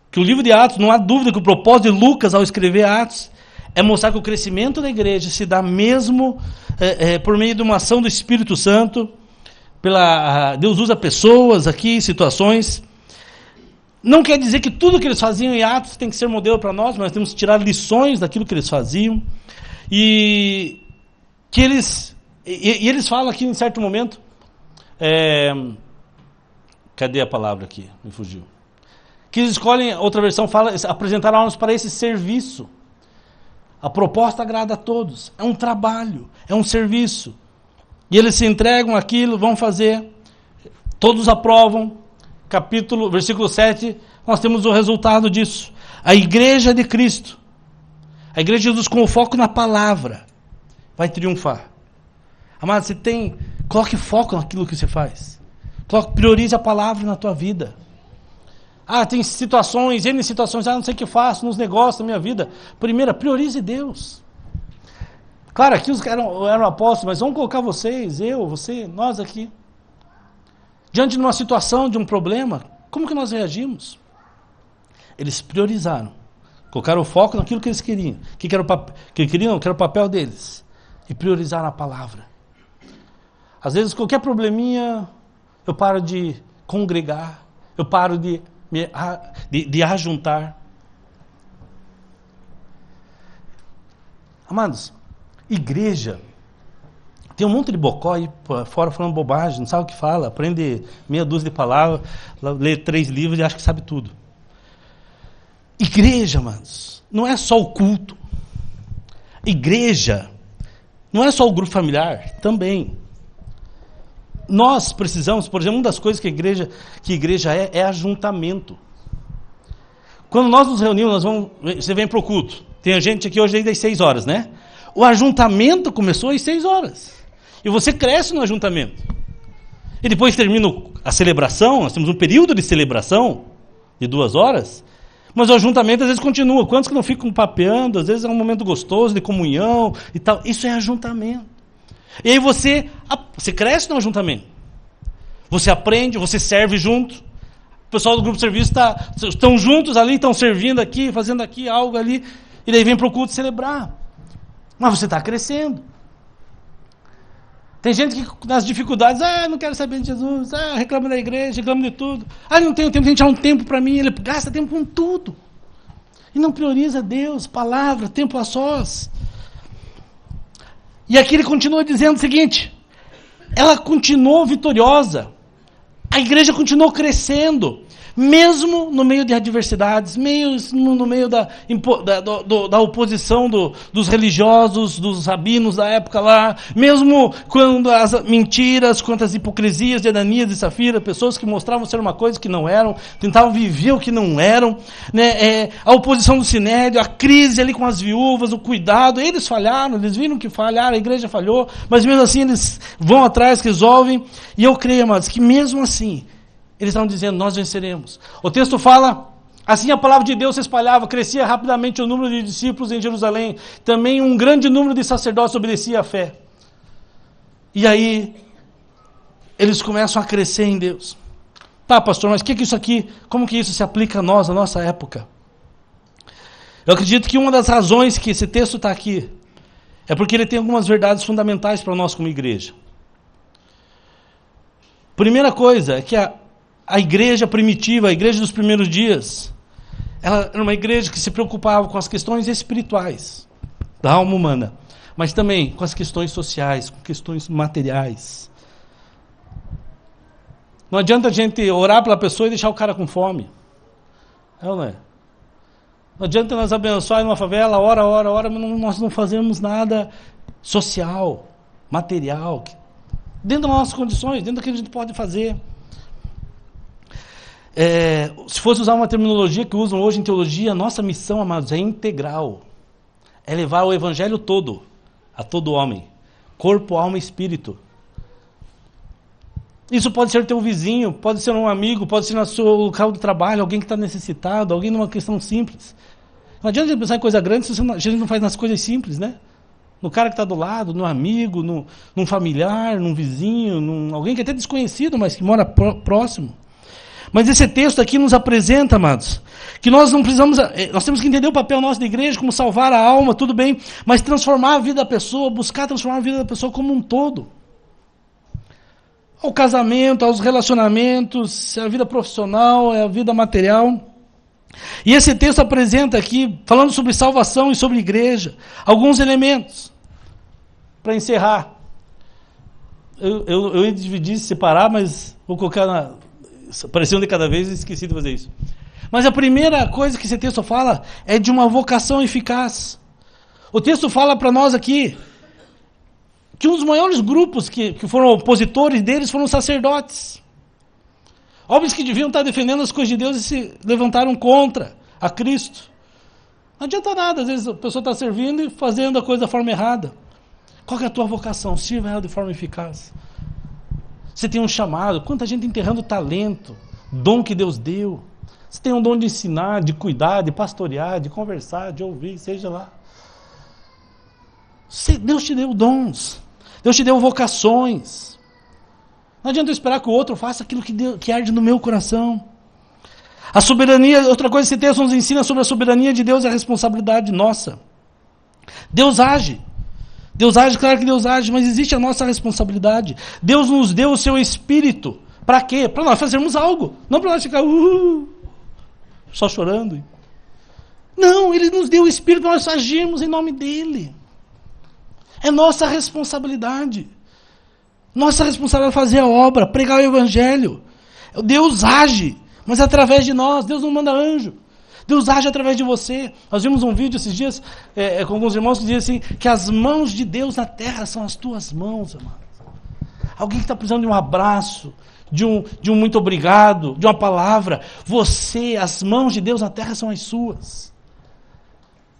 que o livro de Atos, não há dúvida que o propósito de Lucas ao escrever Atos é mostrar que o crescimento da igreja se dá mesmo por meio de uma ação do Espírito Santo. Deus usa pessoas aqui, situações... Não quer dizer que tudo que eles faziam em Atos tem que ser modelo para nós, mas nós temos que tirar lições daquilo que eles faziam. E que eles falam aqui em certo momento... Cadê a palavra aqui? Me fugiu. que eles escolhem, outra versão fala, apresentar almas para esse serviço. A proposta agrada a todos. É um trabalho, é um serviço. E eles se entregam aquilo, vão fazer. Todos aprovam. Versículo 7, nós temos o resultado disso. A igreja de Cristo, a igreja de Jesus com o foco na palavra, vai triunfar. Amado, coloque foco naquilo que você faz. Priorize a palavra na tua vida. Tem situações, N situações, não sei o que faço, nos negócios da minha vida. Primeiro, priorize Deus. Claro, aqui os eram apóstolos, mas vamos colocar vocês, você, nós aqui. Diante de uma situação, de um problema, como que nós reagimos? Eles priorizaram. Colocaram o foco naquilo que eles queriam. Que era o papel deles. E priorizaram a palavra. Às vezes, qualquer probleminha, eu paro de congregar, eu paro de ajuntar. Amados, igreja, tem um monte de bocó aí fora falando bobagem, não sabe o que fala, aprende meia dúzia de palavras, lê 3 livros e acha que sabe tudo. Igreja, amados, não é só o culto. Igreja não é só o grupo familiar, também. Nós precisamos, por exemplo, uma das coisas que a igreja é ajuntamento. Quando nós nos reunimos, você vem para o culto. Tem gente aqui hoje desde as 6 horas, né? O ajuntamento começou às 6 horas. E você cresce no ajuntamento. E depois termina a celebração, nós temos um período de celebração de 2 horas, mas o ajuntamento às vezes continua. Quantos que não ficam papeando? Às vezes é um momento gostoso de comunhão e tal. Isso é ajuntamento. E aí você cresce no ajuntamento. Você aprende, você serve junto. O pessoal do grupo de serviço estão juntos ali, estão servindo aqui, fazendo aqui algo ali. E daí vem para o culto celebrar. Mas você está crescendo. Tem gente que nas dificuldades, não quero saber de Jesus, reclama da igreja, reclama de tudo. Não tenho tempo, tem que tirar um tempo para mim. Ele gasta tempo com tudo. E não prioriza Deus, palavra, tempo a sós. E aqui ele continua dizendo o seguinte, ela continuou vitoriosa, a igreja continuou crescendo, mesmo no meio de adversidades, mesmo no meio da oposição dos religiosos, dos rabinos da época lá, mesmo quando as mentiras, quanto as hipocrisias de Ananias e Safira, pessoas que mostravam ser uma coisa que não eram, tentavam viver o que não eram, né? A oposição do Sinédrio, a crise ali com as viúvas, o cuidado, eles falharam, eles viram que falharam, a igreja falhou, mas mesmo assim eles vão atrás, resolvem, e eu creio, amados, que mesmo assim, eles estão dizendo, nós venceremos. O texto fala, assim a palavra de Deus se espalhava, crescia rapidamente o número de discípulos em Jerusalém. Também um grande número de sacerdotes obedecia à fé. E aí, eles começam a crescer em Deus. Tá, pastor, mas isso aqui, como que isso se aplica a nós, na nossa época? Eu acredito que uma das razões que esse texto está aqui, é porque ele tem algumas verdades fundamentais para nós como igreja. Primeira coisa é que a igreja primitiva, a igreja dos primeiros dias, ela era uma igreja que se preocupava com as questões espirituais da alma humana, mas também com as questões sociais, com questões materiais. Não adianta a gente orar pela pessoa e deixar o cara com fome. É ou não é? Não adianta nós abençoar numa favela, ora, mas nós não fazemos nada social, material, dentro das nossas condições, dentro do que a gente pode fazer. Se fosse usar uma terminologia que usam hoje em teologia, nossa missão, amados, é integral. É levar o evangelho todo, a todo homem. Corpo, alma e espírito. Isso pode ser teu vizinho, pode ser um amigo, pode ser no seu local de trabalho, alguém que está necessitado, alguém numa questão simples. Não adianta a gente pensar em coisa grande se a gente não faz nas coisas simples, né? No cara que está do lado, no amigo, num familiar, num vizinho, alguém que é até desconhecido, mas que mora próximo. Mas esse texto aqui nos apresenta, amados, que nós não precisamos, nós temos que entender o papel nosso da igreja, como salvar a alma, tudo bem, mas transformar a vida da pessoa, buscar transformar a vida da pessoa como um todo. Ao casamento, aos relacionamentos, a vida profissional, a vida material. E esse texto apresenta aqui, falando sobre salvação e sobre igreja, alguns elementos. Para encerrar, eu ia dividir, separar, mas vou colocar parecia um de cada vez e esqueci de fazer isso. Mas a primeira coisa que esse texto fala é de uma vocação eficaz. O texto fala para nós aqui que um dos maiores grupos que foram opositores deles foram os sacerdotes. Homens que deviam estar defendendo as coisas de Deus e se levantaram contra a Cristo. Não adianta nada, às vezes a pessoa está servindo e fazendo a coisa da forma errada. Qual que é a tua vocação? Sirva ela de forma eficaz. Você tem um chamado. Quanta gente enterrando talento, dom que Deus deu. Você tem um dom de ensinar, de cuidar, de pastorear, de conversar, de ouvir, seja lá. Deus te deu dons. Deus te deu vocações. Não adianta eu esperar que o outro faça aquilo que arde no meu coração. A soberania, outra coisa que esse texto nos ensina sobre a soberania de Deus é a responsabilidade nossa. Deus age. Deus age, claro que Deus age, mas existe a nossa responsabilidade. Deus nos deu o seu Espírito. Para quê? Para nós fazermos algo. Não para nós ficar só chorando. Não, Ele nos deu o Espírito para nós agirmos em nome dEle. É nossa responsabilidade. Nossa responsabilidade é fazer a obra, pregar o Evangelho. Deus age, mas é através de nós. Deus não manda anjo. Deus age através de você. Nós vimos um vídeo esses dias com alguns irmãos que diziam assim, que as mãos de Deus na terra são as tuas mãos, amado. Alguém que está precisando de um abraço, de um muito obrigado, de uma palavra. Você, as mãos de Deus na terra são as suas.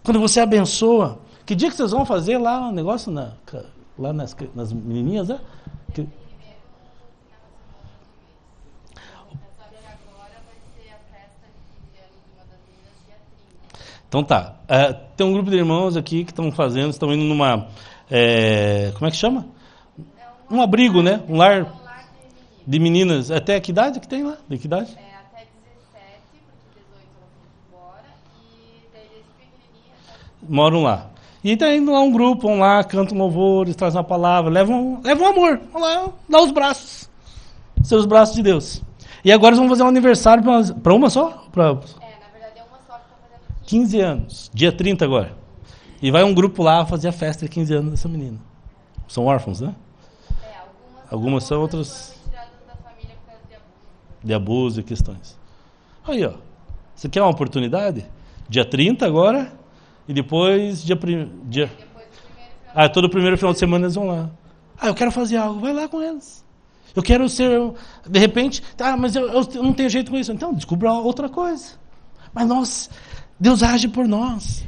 Quando você abençoa. Que dia que vocês vão fazer lá um negócio lá nas menininhas, né? Então tá. Tem um grupo de irmãos aqui que estão indo numa... como é que chama? Um abrigo, né? Um lar de meninas. Até que idade que tem lá? De que idade? Até 17, porque 18 ela foi embora, e daí desde pequenininha... Moram lá. E está indo lá um grupo, vão lá, cantam louvores, trazem uma palavra, levam amor, vão lá, dá os braços, seus braços de Deus. E agora eles vão fazer um aniversário para uma só? Na verdade é uma só que está fazendo 15 anos, dia 30 agora. E vai um grupo lá fazer a festa de 15 anos dessa menina. São órfãos, né? Algumas são, outras tiradas da família por causa de abuso e questões. Aí, ó, você quer uma oportunidade? Dia 30 agora... E depois, todo primeiro final de semana eles vão lá. Eu quero fazer algo, vai lá com eles. Eu quero ser, de repente, mas eu não tenho jeito com isso. Então, descubra outra coisa. Mas Deus age por nós.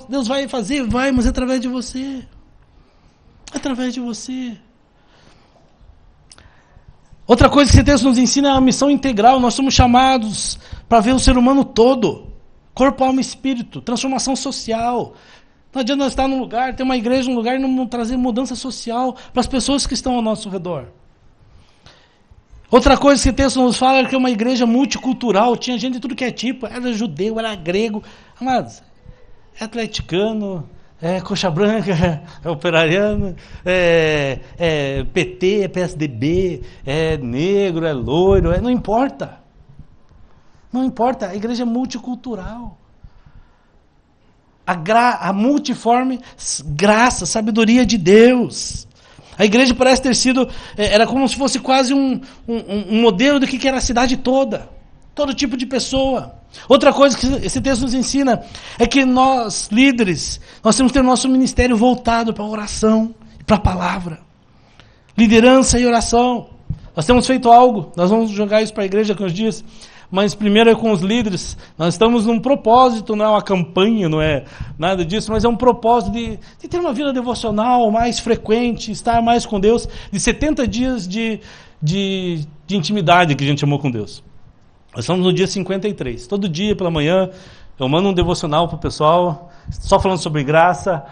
Deus vai fazer, mas é através de você. É através de você. Outra coisa que esse texto nos ensina é a missão integral. Nós somos chamados para ver o ser humano todo. Corpo, alma e espírito, transformação social. Não adianta nós estar num lugar, ter uma igreja num lugar e não trazer mudança social para as pessoas que estão ao nosso redor. Outra coisa que o texto nos fala é que é uma igreja multicultural, tinha gente de tudo que é tipo, era judeu, era grego, amados, é atleticano, é coxa branca, é operariano, é PT, é PSDB, é negro, é loiro, não importa. Não importa, a igreja é multicultural. A multiforme graça, sabedoria de Deus. A igreja parece ter sido, era como se fosse quase um modelo do que era a cidade toda. Todo tipo de pessoa. Outra coisa que esse texto nos ensina é que nós, líderes, nós temos que ter o nosso ministério voltado para a oração e para a palavra. Liderança e oração. Nós temos feito algo, nós vamos jogar isso para a igreja com os dias. Mas primeiro é com os líderes. Nós estamos num propósito, não é uma campanha, não é nada disso, mas é um propósito de ter uma vida devocional mais frequente, estar mais com Deus, de 70 dias de intimidade que a gente chamou com Deus. Nós estamos no dia 53. Todo dia pela manhã eu mando um devocional para o pessoal, só falando sobre graça,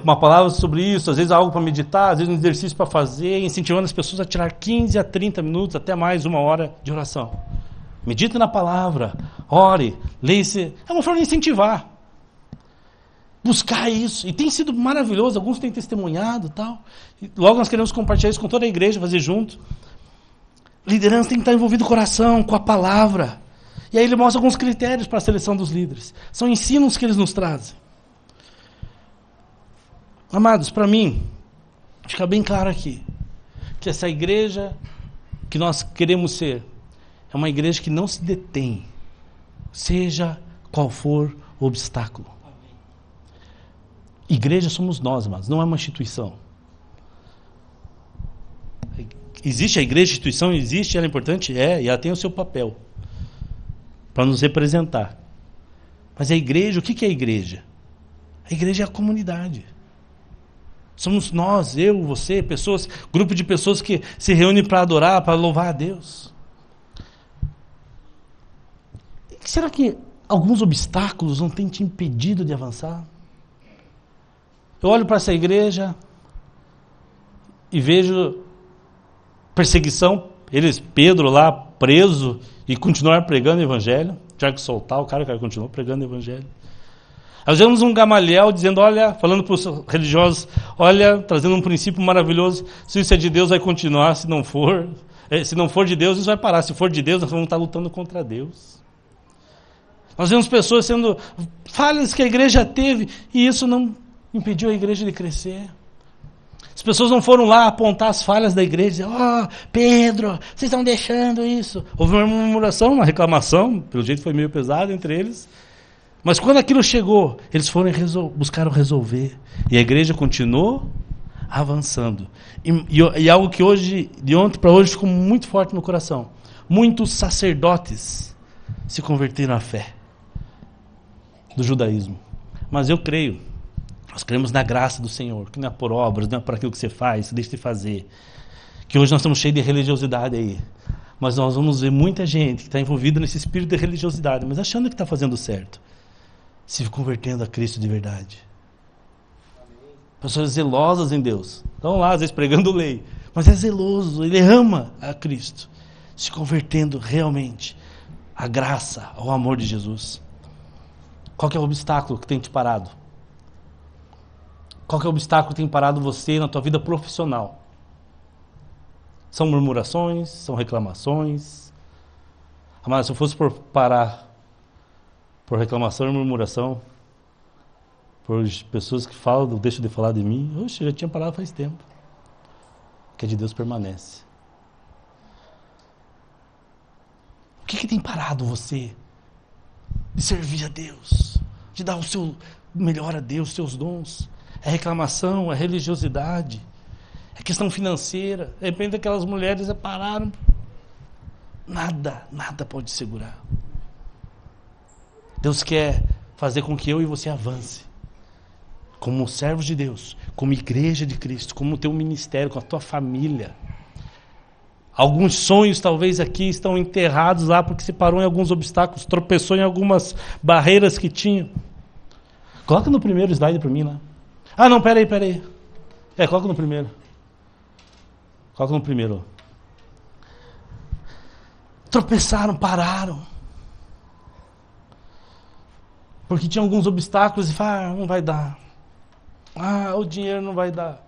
uma palavra sobre isso, às vezes algo para meditar, às vezes um exercício para fazer, incentivando as pessoas a tirar 15 a 30 minutos, até mais 1 hora de oração. Medite na palavra, ore, leia-se. É uma forma de incentivar. Buscar isso. E tem sido maravilhoso, alguns têm testemunhado e tal. E logo nós queremos compartilhar isso com toda a igreja, fazer junto. Liderança tem que estar envolvido com o coração, com a palavra. E aí ele mostra alguns critérios para a seleção dos líderes. São ensinos que eles nos trazem. Amados, para mim, fica bem claro aqui, que essa igreja que nós queremos ser, é uma igreja que não se detém seja qual for o obstáculo. Igreja somos nós, mas não é uma instituição. Existe a igreja, a instituição existe, ela é importante? É, e ela tem o seu papel para nos representar. Mas a igreja, o que é a igreja? A igreja é a comunidade. Somos nós, eu, você, pessoas, grupo de pessoas que se reúnem para adorar, para louvar a Deus. Será que alguns obstáculos não têm te impedido de avançar? Eu olho para essa igreja e vejo perseguição, Pedro lá preso e continuar pregando o evangelho, já que soltar o cara continuou pregando o evangelho. Nós vemos um Gamaliel dizendo, olha, falando para os religiosos, olha, trazendo um princípio maravilhoso, se isso é de Deus vai continuar, se não for de Deus, isso vai parar, se for de Deus, nós vamos estar lutando contra Deus. Nós vemos pessoas sendo falhas que a igreja teve, e isso não impediu a igreja de crescer. As pessoas não foram lá apontar as falhas da igreja, dizer, Pedro, vocês estão deixando isso. Houve uma murmuração, uma reclamação, pelo jeito foi meio pesado entre eles. Mas quando aquilo chegou, eles foram buscaram resolver. E a igreja continuou avançando. E algo que hoje, de ontem para hoje, ficou muito forte no coração. Muitos sacerdotes se converteram à fé do judaísmo. Mas eu creio, nós cremos na graça do Senhor, que não é por obras, não é por aquilo que você faz, você deixa de fazer. Que hoje nós estamos cheios de religiosidade aí. Mas nós vamos ver muita gente que está envolvida nesse espírito de religiosidade, mas achando que está fazendo certo, se convertendo a Cristo de verdade. Pessoas zelosas em Deus. Estão lá, às vezes, pregando lei. Mas é zeloso, ele ama a Cristo. Se convertendo realmente à graça, ao amor de Jesus. Qual que é o obstáculo que tem te parado? Qual que é o obstáculo que tem parado você na tua vida profissional? São murmurações? São reclamações? Mas se eu fosse parar por reclamação e murmuração, por pessoas que falam, deixam de falar de mim, eu já tinha parado faz tempo. Que é de Deus permanece. O que tem parado você de servir a Deus, de dar o seu melhor a Deus, seus dons? É reclamação, é religiosidade, é questão financeira. De repente aquelas mulheres pararam. Nada pode segurar. Deus quer fazer com que eu e você avance. Como servos de Deus, como igreja de Cristo, como teu ministério, com a tua família. Alguns sonhos talvez aqui estão enterrados lá porque se parou em alguns obstáculos, tropeçou em algumas barreiras que tinha. Coloca no primeiro slide para mim lá. Ah, não, peraí. Coloca no primeiro. Coloca no primeiro. Tropeçaram, pararam. Porque tinha alguns obstáculos e falaram, não vai dar. O dinheiro não vai dar.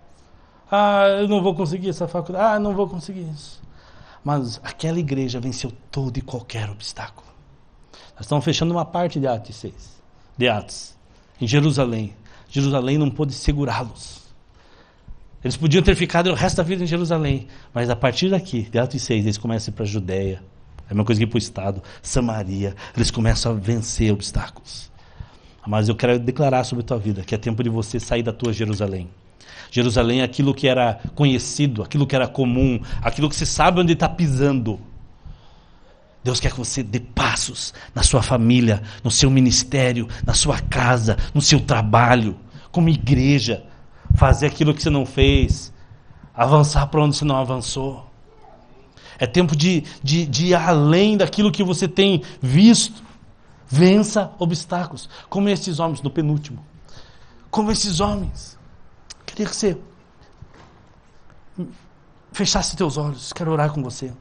Eu não vou conseguir essa faculdade. Não vou conseguir isso. Mas aquela igreja venceu todo e qualquer obstáculo. Nós estamos fechando uma parte de Atos 6. De Atos. Em Jerusalém. Jerusalém não pôde segurá-los. Eles podiam ter ficado o resto da vida em Jerusalém. Mas a partir daqui, de Atos 6, eles começam a ir para a Judéia. É uma coisa que ir para o Estado. Samaria. Eles começam a vencer obstáculos. Mas eu quero declarar sobre a tua vida que é tempo de você sair da tua Jerusalém. Jerusalém é aquilo que era conhecido, aquilo que era comum, aquilo que você sabe onde está pisando. Deus quer que você dê passos na sua família, no seu ministério, na sua casa, no seu trabalho, como igreja. Fazer aquilo que você não fez, avançar para onde você não avançou. É tempo de ir além daquilo que você tem visto. Vença obstáculos, como esses homens no penúltimo. Como esses homens. Queria que você fechasse teus olhos, quero orar com você.